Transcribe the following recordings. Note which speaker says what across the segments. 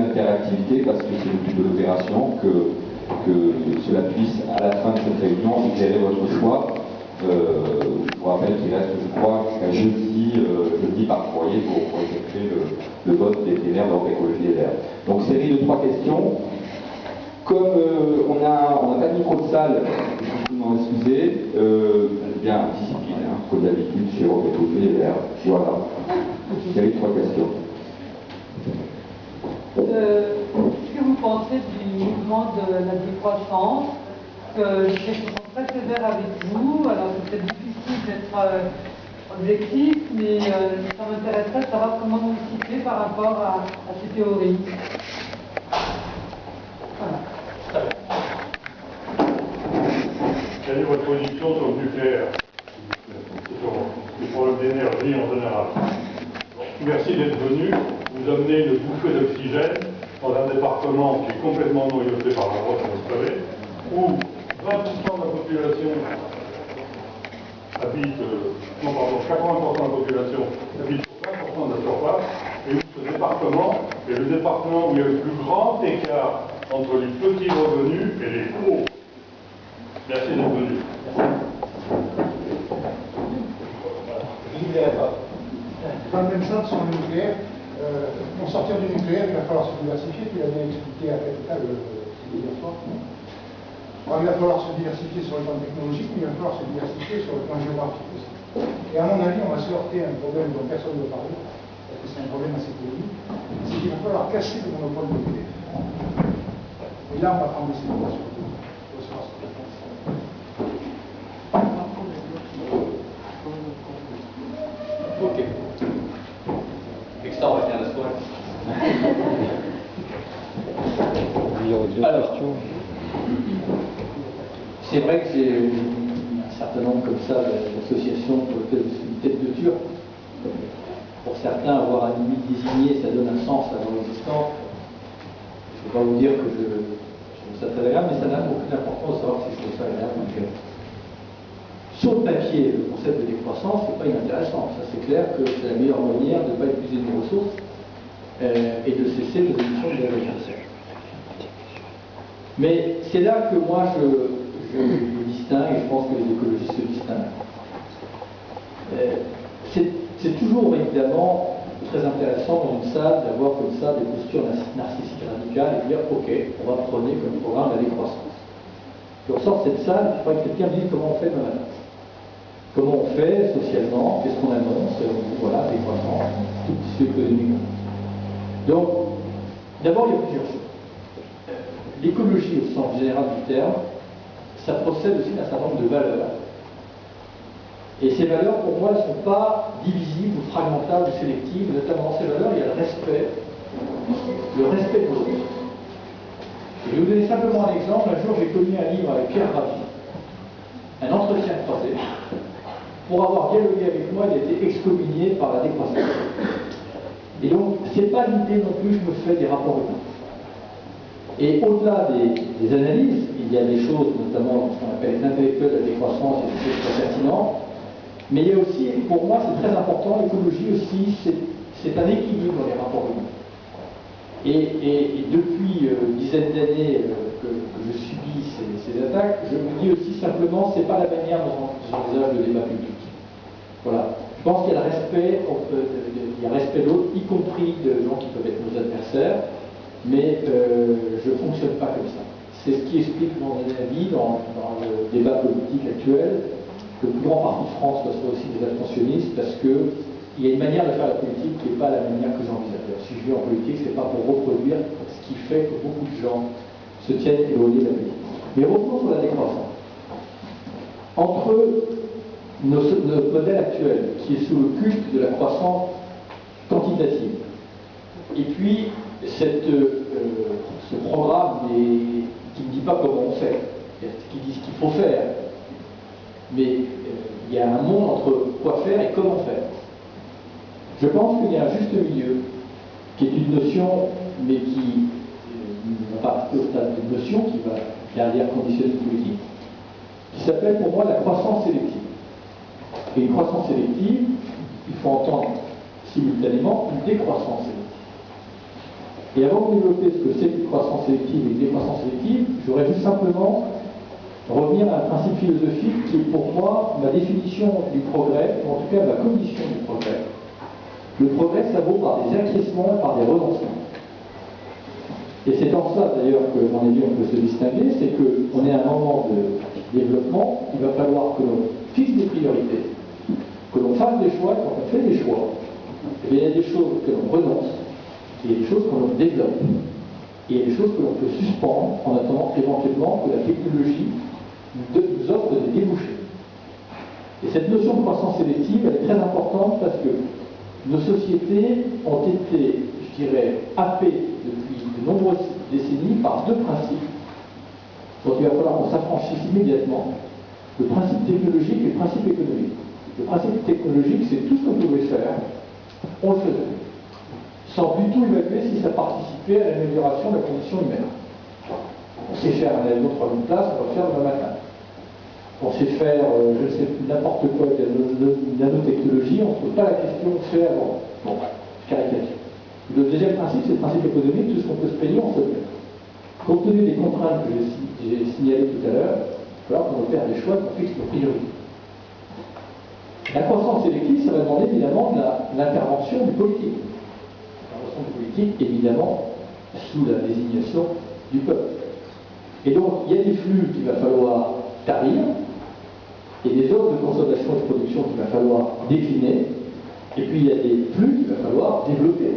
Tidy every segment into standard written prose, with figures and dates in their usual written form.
Speaker 1: d'interactivité, parce que c'est le but de l'opération, que cela puisse, à la fin de cette réunion, éclairer votre choix. Je vous rappelle qu'il reste, je crois, jusqu'à jeudi par courrier pour effectuer le vote des maires d'Europe Écologie Les Verts. Donc, série de 3 questions. Comme on n'a pas de micro de salle, je vous m'en excusez, bien discipline, hein, comme d'habitude chez Europe Écologie Les Verts. Voilà. Série de 3 questions.
Speaker 2: Qu'est-ce que vous pensez du mouvement de la décroissance? Je sais qu'ils sont très sévères avec vous, alors c'est peut-être difficile d'être objectif, mais ça m'intéresserait de savoir comment vous vous situez par rapport à ces théories. Voilà.
Speaker 3: Quelle est votre position sur le nucléaire et sur l'énergie en général? Merci d'être venu. Vous amenez une bouffée d'oxygène dans un département qui est complètement noyauté par la droite, vous le savez, où 20% de la population habite, 80% de la population habite sur 20% de la surface, et où ce département est le département où il y a le plus grand écart entre les petits revenus et les hauts. Merci d'être venu.
Speaker 4: Dans le même sens, sur le nucléaire, pour sortir du nucléaire, il va falloir se diversifier, tu l'as bien expliqué à Capital hier soir. Alors, il va falloir se diversifier sur le plan technologique, mais il va falloir se diversifier sur le plan géographique aussi. Et à mon avis, on va se heurter à un problème dont personne ne veut parler, parce que c'est un problème assez connu, c'est qu'il va falloir casser le monopole nucléaire. Et là, on va prendre des situations.
Speaker 5: Ok. Extra, on va finir la soirée. Alors, c'est vrai que j'ai un certain nombre comme ça d'associations pour lesquelles je suis une tête de turc. Pour certains, avoir un limite désigné, ça donne un sens à leur existence. Je ne vais pas vous dire que je trouve ça très agréable, mais ça n'a aucune importance de savoir si je trouve ça agréable. Donc, sur le papier, le concept de décroissance, c'est pas inintéressant. Ça, c'est clair que c'est la meilleure manière de ne pas épuiser nos ressources et de cesser les émissions de gaz à effet de serre. Mais c'est là que moi je me distingue, et je pense que les écologistes se distinguent. C'est toujours évidemment très intéressant dans une salle d'avoir comme ça des postures narcissiques radicales et dire ok, on va prôner comme programme la décroissance. Puis on sort de cette salle, il faudrait que quelqu'un me dise comment on fait dans la place. Comment on fait socialement, qu'est-ce qu'on annonce, voilà, décroissance, tout tissu économique. Donc, d'abord, il y a plusieurs choses. L'écologie, au sens général du terme, ça procède aussi d'un certain nombre de valeurs. Et ces valeurs, pour moi, elles ne sont pas divisibles ou fragmentables ou sélectives. Notamment dans ces valeurs, il y a le respect de l'autre. Je vais vous donner simplement un exemple. Un jour, j'ai connu un livre avec Pierre Rabhi, un entretien croisé. Pour avoir dialogué avec moi, il a été excommunié par la décroissance. Et donc, ce n'est pas l'idée non plus que je me fais des rapports humains. Et au-delà des analyses, il y a des choses, notamment ce qu'on appelle les intellectuels de la décroissance, et des choses très pertinentes. Mais il y a aussi, pour moi, c'est très important, l'écologie aussi, c'est un équilibre dans les rapports humains. Et depuis une dizaine d'années que je subis ces attaques, je me dis aussi simplement, c'est pas la manière dont j'envisage le débat public. Voilà. Je pense qu'il y a le respect, il y a respect de l'autre, y compris de gens qui peuvent être nos adversaires, mais je ne fonctionne pas comme ça. C'est ce qui explique, mon avis, dans le débat politique actuel, que le plus grand parti de France soit aussi des abstentionnistes, parce qu'il y a une manière de faire la politique qui n'est pas la manière que j'envisage. Si je vais en politique, ce n'est pas pour reproduire ce qui fait que beaucoup de gens se tiennent éloignés de la politique. Mais revenons sur la décroissance. Entre notre modèle actuel, qui est sous le culte de la croissance quantitative, et puis ce programme qui ne dit pas comment on fait, qui dit ce qu'il faut faire, mais il y a un monde entre quoi faire et comment faire. Je pense qu'il y a un juste milieu, qui est une notion, mais qui n'a pas au stade d'une notion, qui va derrière conditionner le politique, qui s'appelle pour moi la croissance sélective. Et une croissance sélective, il faut entendre simultanément une décroissance sélective. Et avant de développer ce que c'est qu'une croissance sélective et une décroissance sélective, je voudrais juste simplement revenir à un principe philosophique qui est pour moi ma définition du progrès, ou en tout cas ma cognition du progrès. Le progrès, ça vaut par des acquiescements et par des renoncements. Et c'est en ça d'ailleurs que, à mon avis, on peut se distinguer, c'est qu'on est à un moment de développement, il va falloir que l'on fixe des priorités, que l'on fasse des choix, quand on fait des choix, et il y a des choses que l'on renonce, et il y a des choses que l'on développe, et il y a des choses que l'on peut suspendre en attendant éventuellement que la technologie nous offre des débouchés. Et cette notion de croissance sélective, elle est très importante parce que nos sociétés ont été, je dirais, happées depuis de nombreuses décennies par deux principes dont il va falloir qu'on s'affranchisse immédiatement: le principe technologique et le principe économique. Le principe technologique, c'est tout ce qu'on pouvait faire, on le faisait, sans du tout évaluer si ça participait à l'amélioration de la condition humaine. On sait faire un avion 3000 places, on va le faire demain matin. On sait faire, je ne sais plus, n'importe quoi avec la nanotechnologie, on ne se pose pas la question, on fait avant. Bon, je caricature. Le deuxième principe, c'est le principe économique, tout ce qu'on peut se payer, on se le fait. Compte tenu des contraintes que j'ai signalées tout à l'heure, il va falloir qu'on opère des choix, qu'on fixe nos priorités. La croissance sélective, ça va demander évidemment de l'intervention du politique. L'intervention du politique, évidemment, sous la désignation du peuple. Et donc, il y a des flux qu'il va falloir tarir, et des ordres de consommation et de production qu'il va falloir décliner, et puis il y a des flux qu'il va falloir développer.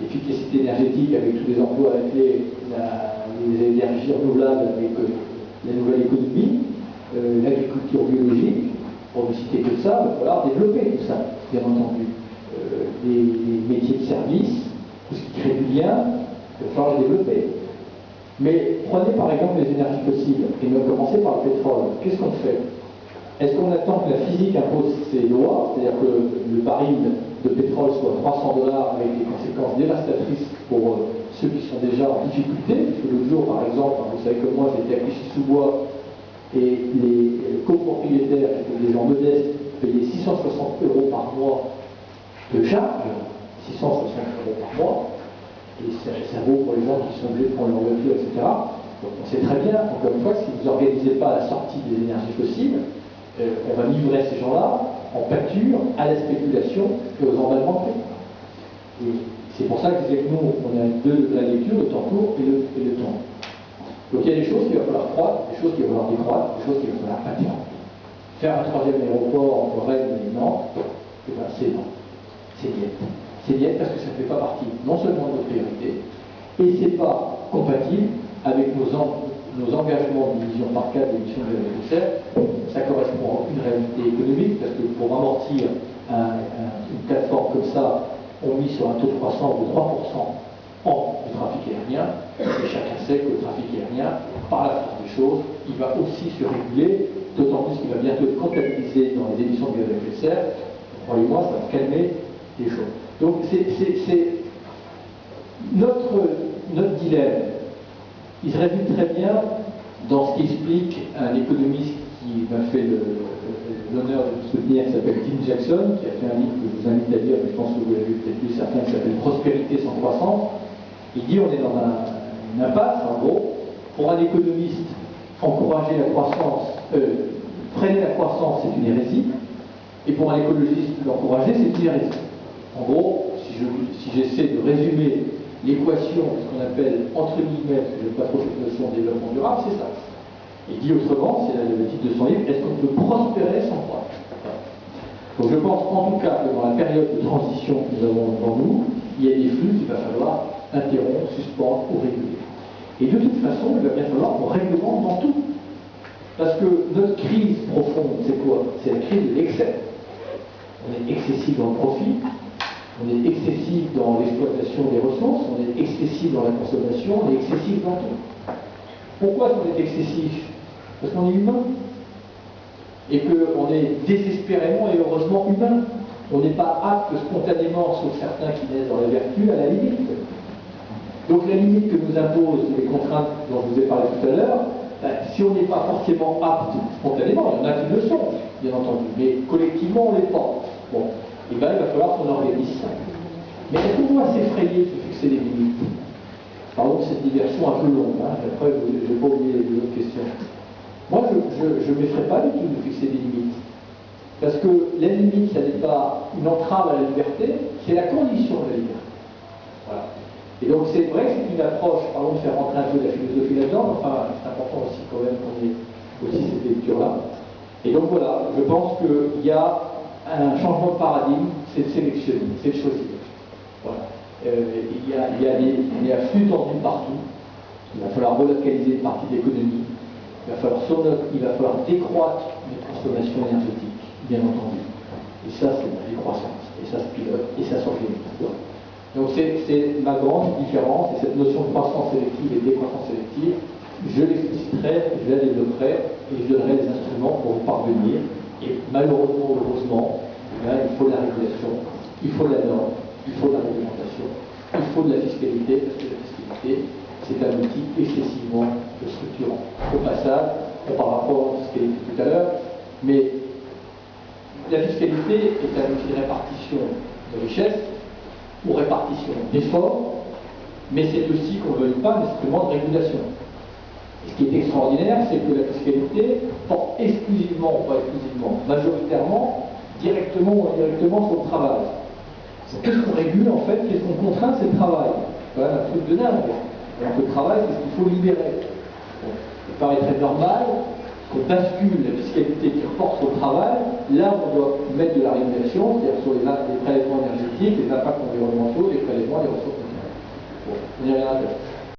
Speaker 5: L'efficacité énergétique avec tous les emplois avec les énergies renouvelables, avec la nouvelle économie, l'agriculture biologique, pour ne citer que ça, il va falloir développer tout ça, bien entendu. Les métiers de service, tout ce qui crée du lien, il va falloir les développer. Mais prenez par exemple les énergies fossiles, et on va commencer par le pétrole. Qu'est-ce qu'on fait? Est-ce qu'on attend que la physique impose ses lois, c'est-à-dire que le baril de pétrole soit $300 avec des conséquences dévastatrices pour ceux qui sont déjà en difficulté? Puisque l'autre jour, par exemple, vous savez que moi j'étais à Clichy-sous-Bois et les copropriétaires, qui étaient des gens modestes, payaient 660 € par mois de charge, 660 € par mois. Et ça vaut pour les gens qui sont obligés de prendre leur voiture, etc. Donc on sait très bien, encore une fois, que si vous n'organisez pas la sortie des énergies fossiles, on va livrer ces gens-là en pâture à la spéculation et aux emballements de prix. Et c'est pour ça que je disais que nous, on a deux de la lecture, le temps court et le temps. Donc il y a des choses qu'il va falloir croître, des choses qu'il va falloir décroître, des choses qu'il va falloir interrompre. Faire un troisième aéroport entre Rennes et Nantes, eh ben, c'est non. C'est bien. C'est bien parce que ça ne fait pas partie non seulement de nos priorités, et ce n'est pas compatible avec nos engagements de division par 4 d'émissions de gaz à effet de serre. Ça correspond à une réalité économique, parce que pour amortir une plateforme comme ça, on mise sur un taux de croissance de 3% du trafic aérien, et chacun sait que le trafic aérien, par la force des choses, il va aussi se réguler, d'autant plus qu'il va bientôt être comptabilisé dans les émissions de gaz à effet de serre. Croyez-moi, ça va calmer les choses. Donc c'est notre dilemme. Il se résume très bien dans ce qu'explique un économiste qui m'a fait l'honneur de me soutenir, qui s'appelle Tim Jackson, qui a fait un livre que je vous invite à lire, mais je pense que vous l'avez peut-être lu certains, qui s'appelle Prospérité sans croissance. Il dit on est dans une impasse, en gros. Pour un économiste, encourager la croissance, freiner la croissance, c'est une hérésie. Et pour un écologiste, l'encourager, c'est une hérésie. En gros, si j'essaie de résumer l'équation, ce qu'on appelle, entre guillemets, parce que je n'aime pas trop cette notion de développement durable, c'est ça. Et dit autrement, c'est le titre de son livre, est-ce qu'on peut prospérer sans croître? Donc je pense en tout cas que dans la période de transition que nous avons devant nous, il y a des flux qu'il va falloir interrompre, suspendre ou réguler. Et de toute façon, il va bien falloir qu'on réglemente dans tout. Parce que notre crise profonde, c'est quoi? C'est la crise de l'excès. On est excessif dans le profit, on est excessif dans l'exploitation des ressources, on est excessif dans la consommation, on est excessif dans tout. Pourquoi est-ce qu'on est excessif? Parce qu'on est humain. Et qu'on est désespérément et heureusement humain. On n'est pas apte spontanément, sauf certains qui naissent dans la vertu, à la limite. Donc la limite que nous imposent les contraintes dont je vous ai parlé tout à l'heure, si on n'est pas forcément apte spontanément, il y en a qui le sont, bien entendu, mais collectivement on ne l'est pas. Bon, et bien il va falloir qu'on organise ça. Mais est-ce qu'on doit s'effrayer de se fixer des limites? Pardon de cette diversion un peu longue, hein, après je n'ai pas oublié les autres questions. Moi, je ne m'effraie pas du tout de fixer des limites. Parce que les limites, ça n'est pas une entrave à la liberté, c'est la condition de la liberté. Voilà. Et donc c'est vrai que c'est une approche, pardon de faire rentrer un peu de la philosophie là-dedans, mais enfin c'est important aussi quand même qu'on ait aussi cette lecture-là. Et donc voilà, je pense qu'il y a un changement de paradigme, c'est de sélectionner, c'est de choisir. Voilà. Il y a un flux tendu partout, il va falloir relocaliser une partie de l'économie, il va falloir décroître les consommations énergétiques, bien entendu. Et ça, c'est la décroissance, et ça se pilote, et ça s'organise. Donc c'est ma grande différence, et cette notion de croissance sélective et de décroissance sélective, je l'expliciterai, je la développerai, et je donnerai des instruments pour y parvenir. Et malheureusement, heureusement, il faut de la régulation, il faut de la norme, il faut de la réglementation, il faut de la fiscalité, parce que la fiscalité, c'est un outil excessivement structurant. Au passage, on parlera pas de fiscalité tout à l'heure, mais la fiscalité est un outil de répartition de richesse, ou répartition d'efforts, mais c'est aussi, qu'on ne veuille pas, un instrument de régulation. Et ce qui est extraordinaire, c'est que la fiscalité porte exclusivement, pas exclusivement, majoritairement, directement ou indirectement sur le travail. Qu'est-ce qu'on régule en fait? Qu'est-ce qu'on contraint? C'est le travail. C'est quand même un truc de dingue. Alors que le travail, c'est ce qu'il faut libérer. Bon, il paraîtrait normal qu'on bascule la fiscalité qui reporte sur le travail, là où on doit mettre de la régulation, c'est-à-dire sur les prélèvements énergétiques, les impacts environnementaux, les prélèvements, les ressources naturelles. Bon, on y reviendra.